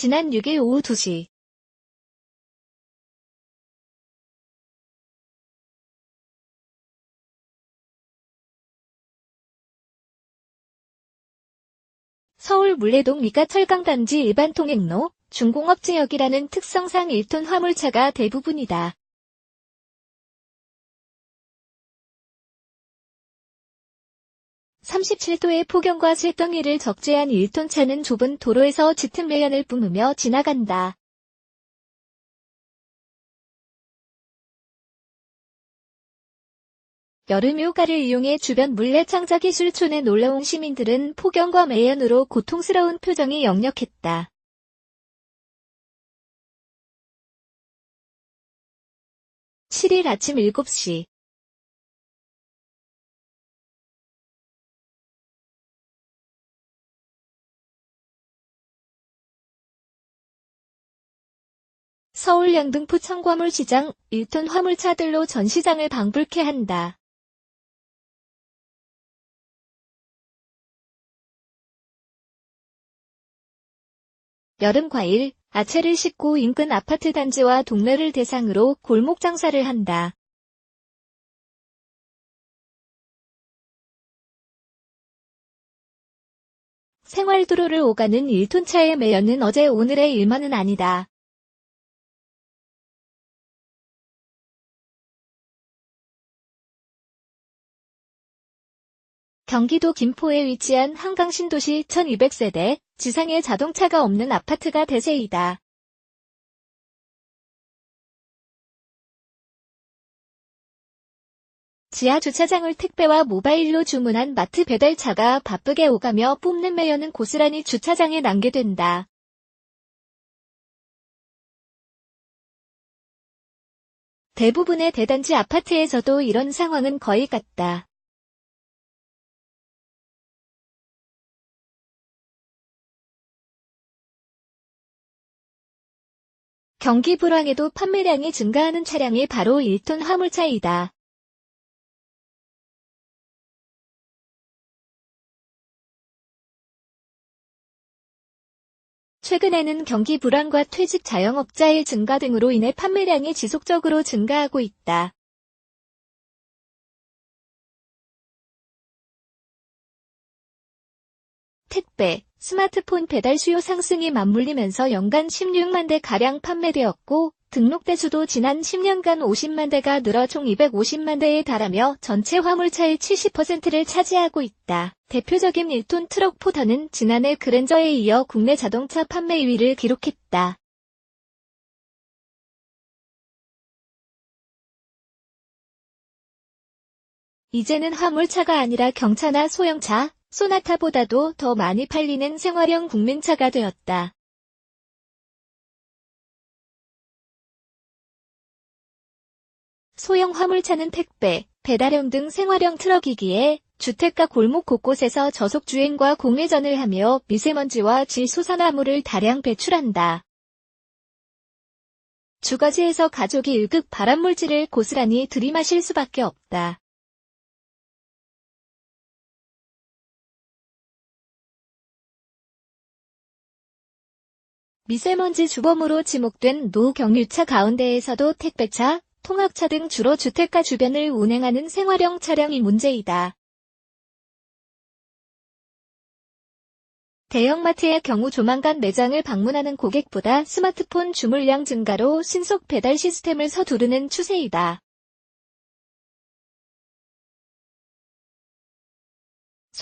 지난 6일 오후 2시 서울 물레동 미가철강단지 일반 통행로, 중공업지역이라는 특성상 1톤 화물차가 대부분이다. (37도의) 폭염과 실덩이를 적재한 1톤 차는 좁은 도로에서 짙은 매연을 뿜으며 지나간다. 여름 휴가를 이용해 주변 물레창작기술촌에 놀러온 시민들은 폭염과 매연으로 고통스러운 표정이 역력했다. (7일) 아침 7시 서울 양등포 청과물시장 1톤 화물차들로 전 시장을 방불케 한다. 여름 과일, 아채를 싣고 인근 아파트 단지와 동네를 대상으로 골목 장사를 한다. 생활도로를 오가는 1톤 차의 매연은 어제 오늘의 일만은 아니다. 경기도 김포에 위치한 한강 신도시 1200세대, 지상에 자동차가 없는 아파트가 대세이다. 지하 주차장을 택배와 모바일로 주문한 마트 배달차가 바쁘게 오가며 뿜는 매연은 고스란히 주차장에 남게된다. 대부분의 대단지 아파트에서도 이런 상황은 거의 같다. 경기 불황에도 판매량이 증가하는 차량이 바로 1톤 화물차이다. 최근에는 경기 불황과 퇴직 자영업자의 증가 등으로 인해 판매량이 지속적으로 증가하고 있다. 택배, 스마트폰 배달 수요 상승이 맞물리면서 연간 16만 대가량 판매되었고, 등록대 수도 지난 10년간 50만 대가 늘어 총 250만 대에 달하며 전체 화물차의 70%를 차지하고 있다. 대표적인 1톤 트럭 포터는 지난해 그랜저에 이어 국내 자동차 판매 2위를 기록했다. 이제는 화물차가 아니라 경차나 소형차, 소나타보다도 더 많이 팔리는 생활형 국민차가 되었다. 소형 화물차는 택배, 배달용 등 생활형 트럭이기에 주택가 골목 곳곳에서 저속주행과 공회전을 하며 미세먼지와 질소산화물을 다량 배출한다. 주거지에서 가족이 1급 발암물질을 고스란히 들이마실 수밖에 없다. 미세먼지 주범으로 지목된 노경유차 가운데에서도 택배차, 통학차 등 주로 주택가 주변을 운행하는 생활형 차량이 문제이다. 대형마트의 경우 조만간 매장을 방문하는 고객보다 스마트폰 주물량 증가로 신속 배달 시스템을 서두르는 추세이다.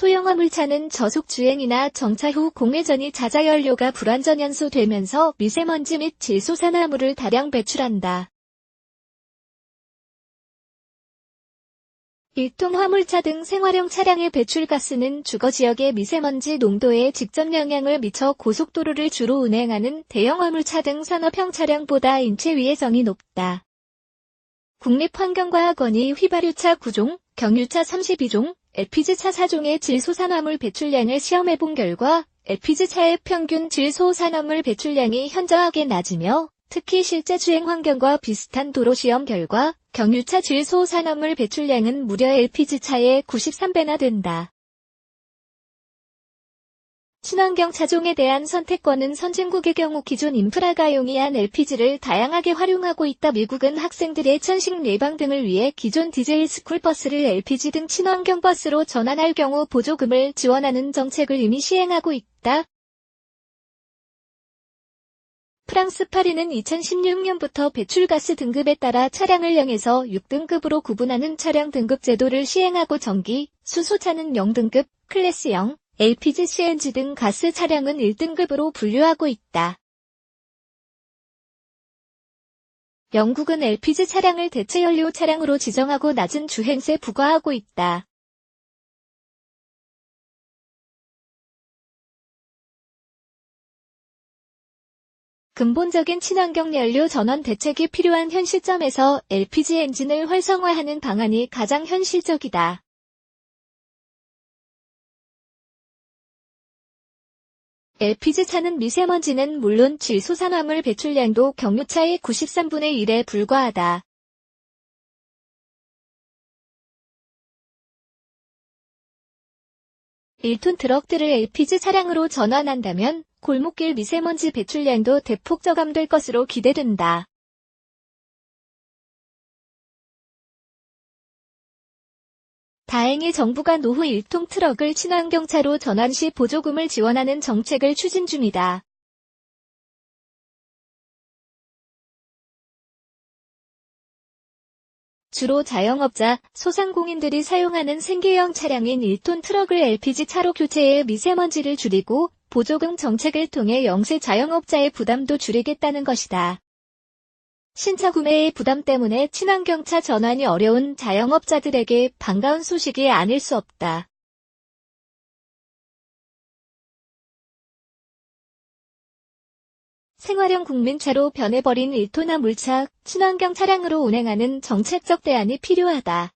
소형 화물차는 저속주행이나 정차 후 공회전이 자자연료가 불완전 연소되면서 미세먼지 및 질소산화물을 다량 배출한다. 1톤 화물차 등 생활용 차량의 배출가스는 주거지역의 미세먼지 농도에 직접 영향을 미쳐 고속도로를 주로 운행하는 대형 화물차 등 산업형 차량보다 인체 위해성이 높다. 국립환경과학원이 휘발유차 9종, 경유차 32종, LPG차 4종의 질소산화물 배출량을 시험해본 결과 LPG차의 평균 질소산화물 배출량이 현저하게 낮으며 특히 실제 주행 환경과 비슷한 도로 시험 결과 경유차 질소산화물 배출량은 무려 LPG차의 93배나 된다. 친환경 차종에 대한 선택권은 선진국의 경우 기존 인프라가 용이한 LPG를 다양하게 활용하고 있다. 미국은 학생들의 천식 예방 등을 위해 기존 디젤 스쿨버스를 LPG 등 친환경 버스로 전환할 경우 보조금을 지원하는 정책을 이미 시행하고 있다. 프랑스 파리는 2016년부터 배출가스 등급에 따라 차량을 0에서 6등급으로 구분하는 차량 등급 제도를 시행하고 전기, 수소차는 0등급, 클래스 0, LPG, CNG 등 가스 차량은 1등급으로 분류하고 있다. 영국은 LPG 차량을 대체연료 차량으로 지정하고 낮은 주행세 부과하고 있다. 근본적인 친환경 연료 전원 대책이 필요한 현 시점에서 LPG 엔진을 활성화하는 방안이 가장 현실적이다. LPG차는 미세먼지는 물론 질소산화물 배출량도 경유차의 93분의 1에 불과하다. (1톤) 트럭들을 LPG 차량으로 전환한다면 골목길 미세먼지 배출량도 대폭 저감될 것으로 기대된다. 다행히 정부가 노후 1톤 트럭을 친환경차로 전환 시 보조금을 지원하는 정책을 추진 중이다. 주로 자영업자, 소상공인들이 사용하는 생계형 차량인 1톤 트럭을 LPG 차로 교체해 미세먼지를 줄이고 보조금 정책을 통해 영세 자영업자의 부담도 줄이겠다는 것이다. 신차 구매의 부담 때문에 친환경차 전환이 어려운 자영업자들에게 반가운 소식이 아닐 수 없다. 생활형 국민차로 변해버린 1톤 화물차, 친환경 차량으로 운행하는 정책적 대안이 필요하다.